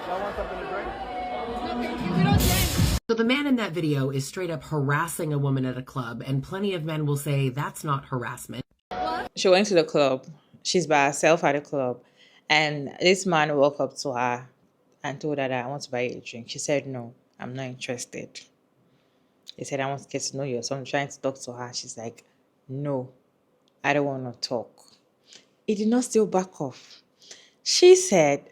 Y'all want something to drink? No, thank you. We don't drink. So the man in that video is straight up harassing a woman at a club, and plenty of men will say that's not harassment. She went to the club. She's by herself at the club. And this man walked up to her and told her that I want to buy you a drink. She said, no, I'm not interested. He said, I want to get to know you. So I'm trying to talk to her. She's like, no, I don't want to talk. He did not still back off. She said,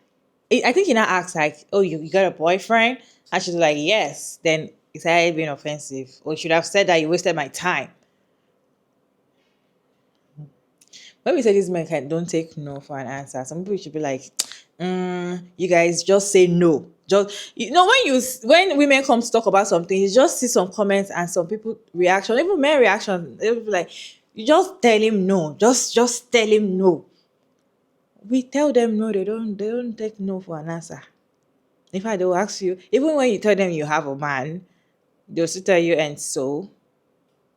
I think he now asked like, oh, you got a boyfriend? And she's like, yes. Then he started being offensive. Or you should have said that you wasted my time. When we say this man don't take no for an answer, some people should be like, you guys just say no. Just when women come to talk about something, you just see some comments and some people reaction, even men reaction, they'll be like, you just tell him no. Just tell him no. We tell them no, they don't take no for an answer. In fact, they will ask you, even when you tell them you have a man, they'll still tell you, and so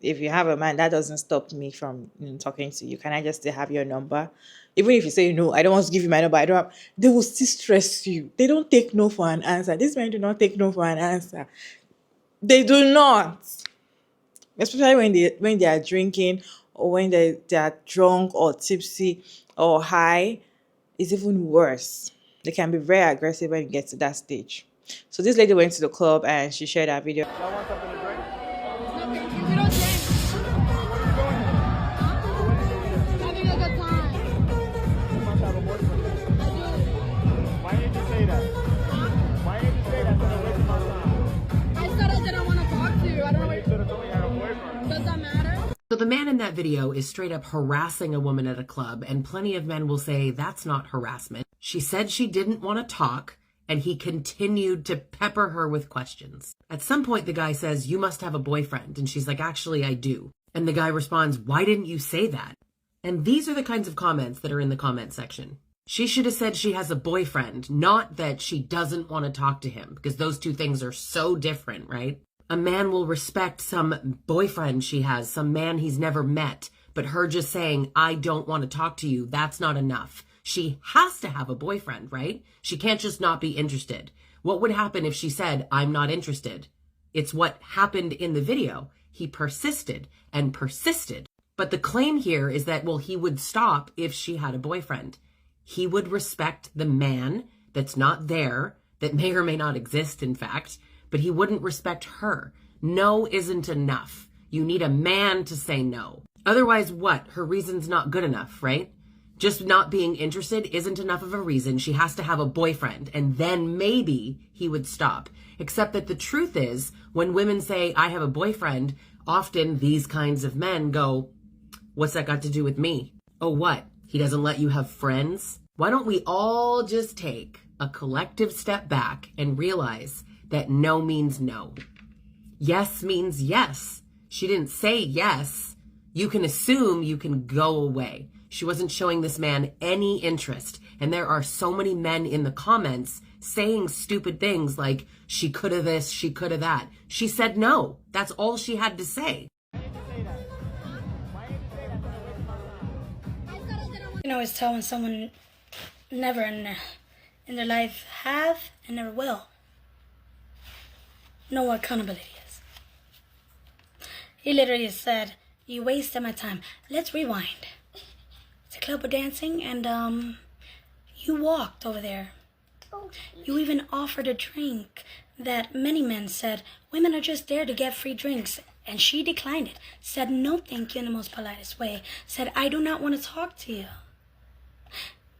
if you have a man, that doesn't stop me from talking to you. Can I just still have your number? Even if you say no, I don't want to give you my number. They will still stress you. They don't take no for an answer. These men do not take no for an answer. They do not. Especially when they are drinking or when they are drunk or tipsy or high, it's even worse. They can be very aggressive when you get to that stage. So this lady went to the club and she shared her video. Y'all want something to drink? No, thank you. We don't drink. Having a good time. You must have a boyfriend. I do. Why didn't you say that? Why didn't you say that? Instead of wasting my time. I said I didn't want to talk to you. I don't know You should have told me you had a boyfriend. Does that matter? So the man in that video is straight up harassing a woman at a club, and plenty of men will say that's not harassment. She said she didn't want to talk, and he continued to pepper her with questions. At some point, the guy says, you must have a boyfriend. And she's like, actually, I do. And the guy responds, why didn't you say that? And these are the kinds of comments that are in the comment section. She should have said she has a boyfriend, not that she doesn't want to talk to him, because those two things are so different, right? A man will respect some boyfriend she has, some man he's never met, but her just saying, I don't want to talk to you, that's not enough. She has to have a boyfriend, right? She can't just not be interested. What would happen if she said, I'm not interested? It's what happened in the video. He persisted and persisted. But the claim here is that, well, he would stop if she had a boyfriend. He would respect the man that's not there, that may or may not exist, in fact, but he wouldn't respect her. No isn't enough. You need a man to say no. Otherwise, what? Her reason's not good enough, right? Just not being interested isn't enough of a reason. She has to have a boyfriend, and then maybe he would stop. Except that the truth is, when women say, I have a boyfriend, often these kinds of men go, what's that got to do with me? Oh, what? He doesn't let you have friends? Why don't we all just take a collective step back and realize that no means no? Yes means yes. She didn't say yes. You can assume you can go away. She wasn't showing this man any interest. And there are so many men in the comments saying stupid things like, she could have this, she could have that. She said no. That's all she had to say. You can always tell when someone never in their life have and never will know what accountability is. He literally said, you wasted my time. Let's rewind. The club were dancing and you walked over there. You even offered a drink that many men said women are just there to get free drinks, and she declined it. Said no thank you in the most politest way. Said I do not want to talk to you.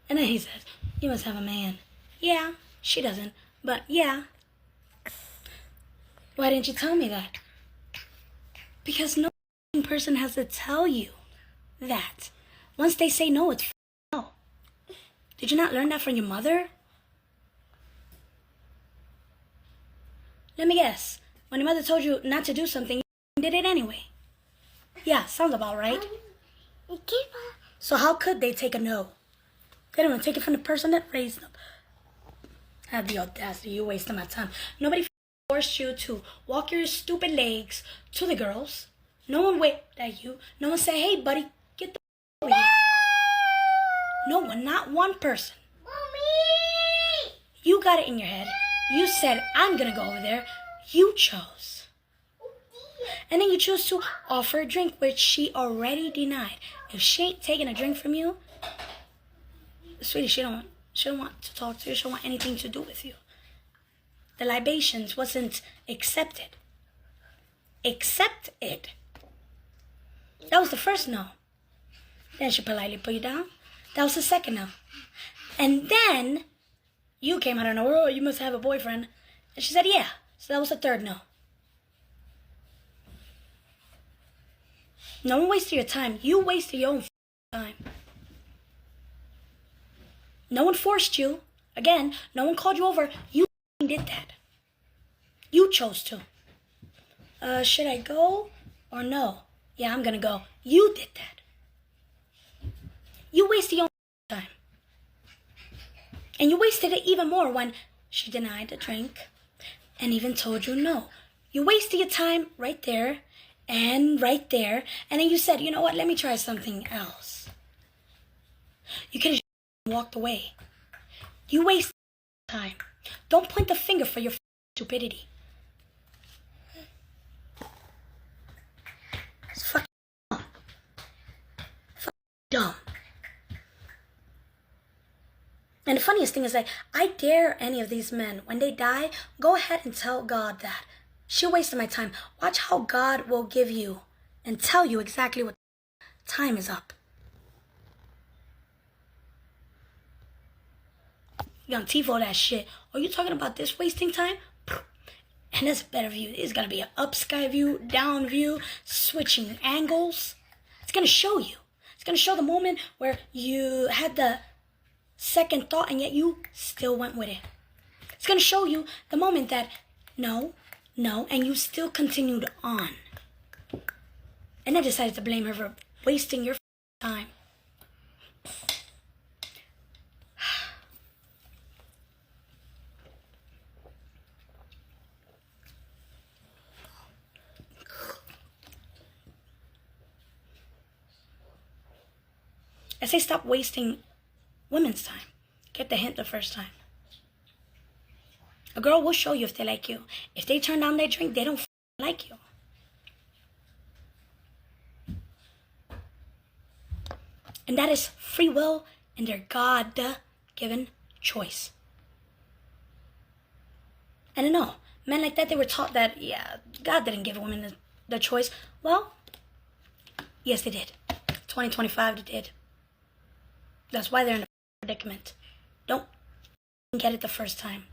And then he said, you must have a man. Yeah, she doesn't, but yeah. Why didn't you tell me that? Because no person has to tell you that. Once they say no, it's no. Did you not learn that from your mother? Let me guess. When your mother told you not to do something, you did it anyway. Yeah, sounds about right. So how could they take a no? They don't want to take it from the person that raised them. Have the audacity, you wasting my time. Nobody forced you to walk your stupid legs to the girls. No one waved at you. No one said, hey buddy, get the over here. No one, not one person. Mommy! You got it in your head. You said, I'm gonna go over there. You chose. And then you choose to offer a drink, which she already denied. If she ain't taking a drink from you, sweetie, she don't want to talk to you. She don't want anything to do with you. The libations wasn't accepted. Accept it. That was the first no. Then she politely put you down. That was the second no. And then you came out of nowhere. Oh, you must have a boyfriend. And she said, yeah. So that was the third no. No one wasted your time. You wasted your own time. No one forced you. Again, no one called you over. You did that. You chose to. Should I go or no? Yeah, I'm gonna go. You did that. You wasted your own time. And you wasted it even more when she denied the drink and even told you no. You wasted your time right there and right there. And then you said, you know what, let me try something else. You could have walked away. You wasted time. Don't point the finger for your stupidity. It's fucking dumb. Fucking dumb. And the funniest thing is that I dare any of these men, when they die, go ahead and tell God that. She wasted my time. Watch how God will give you and tell you exactly what time is up. You gonna TiVo that shit. Are you talking about this wasting time? And that's a better view. It's gonna be an up sky view, down view, switching angles. It's gonna show you. It's gonna show the moment where you had the second thought and yet you still went with it. It's gonna show you the moment that no, and you still continued on. And I decided to blame her for wasting your time. I say stop wasting women's time. Get the hint the first time. A girl will show you if they like you. If they turn down their drink, they don't like you. And that is free will and their God-given choice. And I know, men like that, they were taught that, yeah, God didn't give women the choice. Well, yes, they did. 2025, they did. That's why they're in a predicament. Don't get it the first time.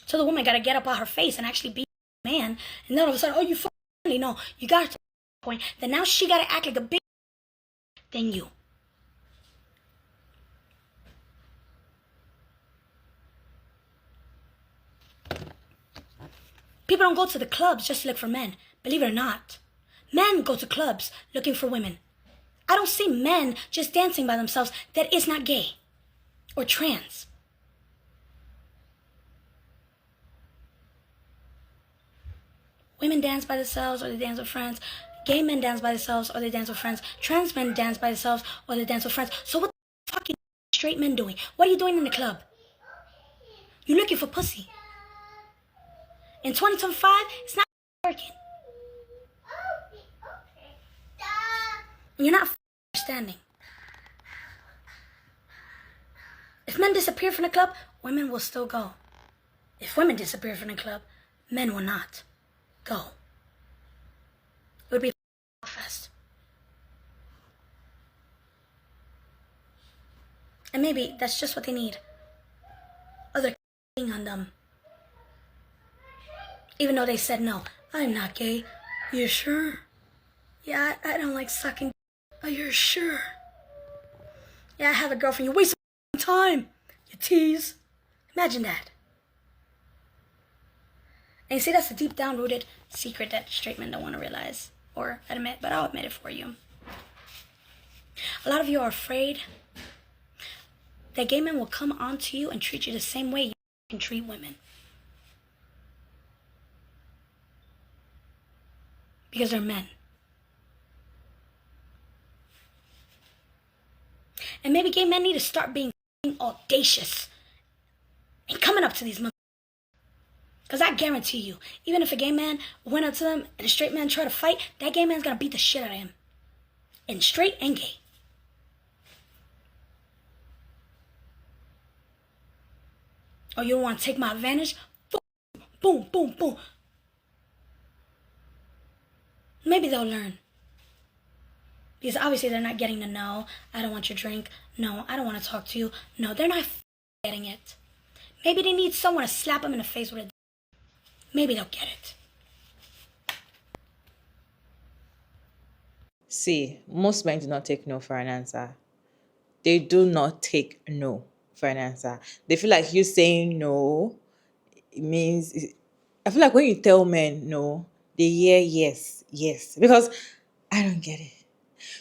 So the woman got to get up on her face and actually be a man. And then all of a sudden, oh, you really know. You got to the point that now she got to act like a big than you. People don't go to the clubs just to look for men. Believe it or not. Men go to clubs looking for women. I don't see men just dancing by themselves that is not gay or trans. Women dance by themselves or they dance with friends. Gay men dance by themselves or they dance with friends. Trans men dance by themselves or they dance with friends. So what the fuck are straight men doing? What are you doing in the club? You're looking for pussy. In 2025, it's not working. You're not understanding. If men disappear from the club, women will still go. If women disappear from the club, men will not go. It would be a fest. And maybe that's just what they need. Other on them. Even though they said no. I'm not gay. You sure? Yeah, I don't like sucking. Are you sure? Yeah, I have a girlfriend. You waste time. You tease. Imagine that. And you see, that's a deep down rooted secret that straight men don't want to realize or admit, but I'll admit it for you. A lot of you are afraid that gay men will come onto you and treat you the same way you can treat women. Because they're men. And maybe gay men need to start being audacious up to these motherfuckers. Because I guarantee you, even if a gay man went up to them and a straight man tried to fight, that gay man's gonna beat the shit out of him. And straight and gay. Oh, you don't want to take my advantage? Boom, boom, boom. Maybe they'll learn. Because obviously they're not getting to know. I don't want your drink. No, I don't want to talk to you. No, they're not getting it. Maybe they need someone to slap them in the face with a... Maybe they'll get it. See, most men do not take no for an answer. They do not take no for an answer. They feel like you saying no, it means... I feel like when you tell men no, they hear yes, yes. Because I don't get it.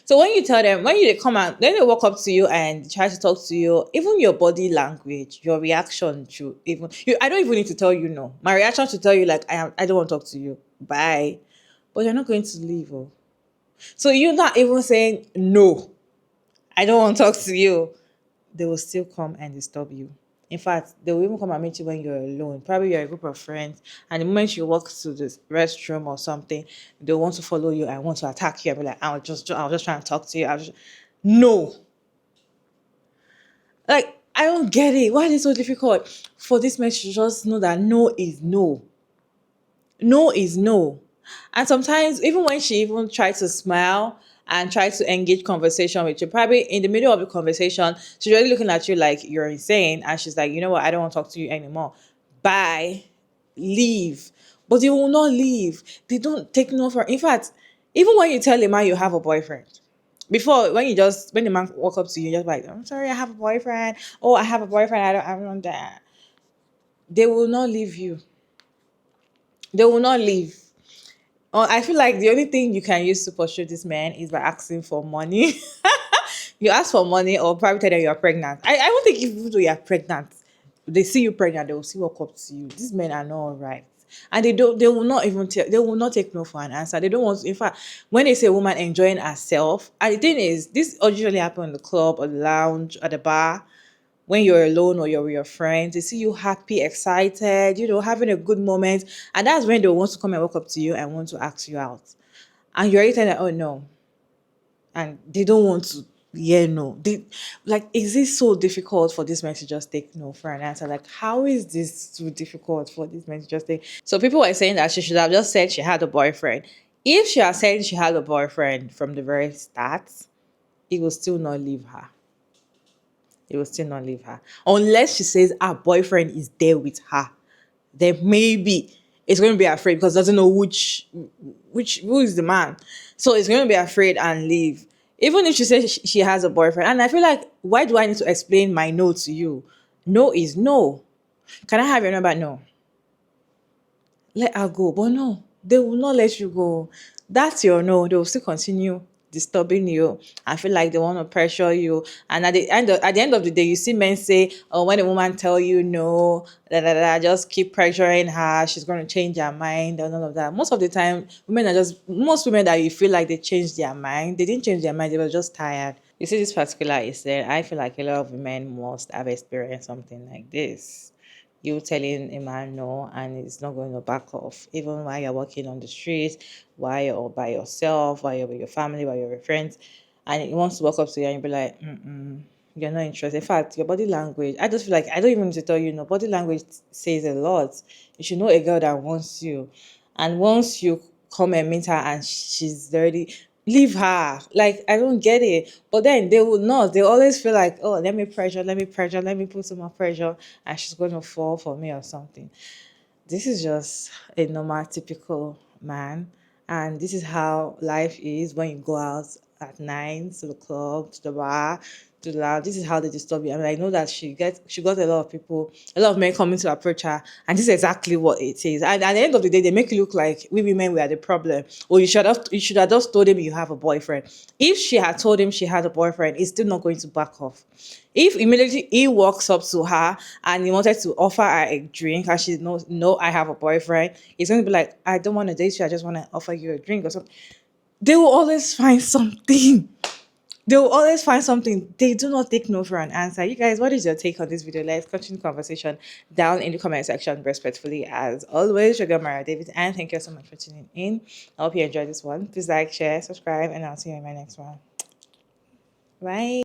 So when you tell them, when they come out, then they walk up to you and try to talk to you, even your body language, your reaction to even... I don't even need to tell you no. My reaction to tell you, like, I don't want to talk to you. Bye. But you're not going to leave. Oh. So you're not even saying no. I don't want to talk to you. They will still come and disturb you. In fact, they will even come and meet you when you're alone. Probably you're a group of friends, and the moment you walk to the restroom or something, they want to follow you and want to attack you and be like, I was just trying to talk to you. No. Like, I don't get it. Why is it so difficult for this man to just know that no is no? No is no. And sometimes, even when she even tries to smile and try to engage conversation with you, probably in the middle of the conversation, she's already looking at you like you're insane. And she's like, you know what? I don't want to talk to you anymore. Bye. Leave. But they will not leave. They don't take no for... In fact, even when you tell a man you have a boyfriend, before, when the man walk up to you, you're just like, I'm sorry, I have a boyfriend. Oh, I have a boyfriend. I don't want that. They will not leave you. They will not leave. I feel like the only thing you can use to pursue this man is by asking for money. You ask for money or probably tell them you're pregnant. I don't think even though you're pregnant, they see you pregnant, they will still walk up to you. These men are not all right. And they will not even they will not take no for an answer. They don't want to. In fact, when they say a woman enjoying herself, and the thing is, this usually happens in the club or the lounge or the bar. When you're alone or you're with your friends, they see you happy, excited, having a good moment. And that's when they want to come and walk up to you and want to ask you out. And you're already telling them, oh, no. And they don't want to hear no. Is this so difficult for this man to just take no for an answer? Like, how is this too difficult for this man to just take? So people were saying that she should have just said she had a boyfriend. If she had said she had a boyfriend from the very start, it will still not leave her. It will still not leave her. Unless she says her boyfriend is there with her. Then maybe it's going to be afraid because it doesn't know who is the man. So it's going to be afraid and leave. Even if she says she has a boyfriend. And I feel like, why do I need to explain my no to you? No is no. Can I have your number? No. Let her go. But no, they will not let you go. That's your no. They will still continue disturbing you. I feel like they want to pressure you. And at the end of the day, you see men say, oh, when a woman tell you no, just keep pressuring her, she's going to change her mind and all of that. Most of the time, most women that you feel like they changed their mind, they didn't change their mind, they were just tired. You see this particular incident, I feel like a lot of women must have experienced something like this. You telling a man no and it's not going to back off, even while you're walking on the street, while you're by yourself, while you're with your family, while you're with friends, and he wants to walk up to you and be like, you're not interested. In fact, your body language, I just feel like I don't even need to tell you, no, body language says a lot. You should know a girl that wants you. And once you come and meet her and she's already... leave her. Like, I don't get it. But then they will not. They always feel like, oh, let me put some more pressure, and she's going to fall for me or something. This is just a normal, typical man. And this is how life is when you go out at night to the club, to the bar, to the lounge. This is how they disturb you. I mean, I know that she got a lot of people, a lot of men coming to approach her, and this is exactly what it is. And at the end of the day, they make it look like we women were the problem. Or you should have just told him you have a boyfriend. If she had told him she had a boyfriend, he's still not going to back off. If immediately he walks up to her and he wanted to offer her a drink and she knows, no, I have a boyfriend, he's going to be like, I don't want to date you, I just want to offer you a drink or something. They will always find something. They will always find something. They do not take no for an answer. You guys, what is your take on this video? Let's continue conversation down in the comment section respectfully. As always, your girl Mara David, and thank you so much for tuning in. I hope you enjoyed this one. Please like, share, subscribe, and I'll see you in my next one. Bye.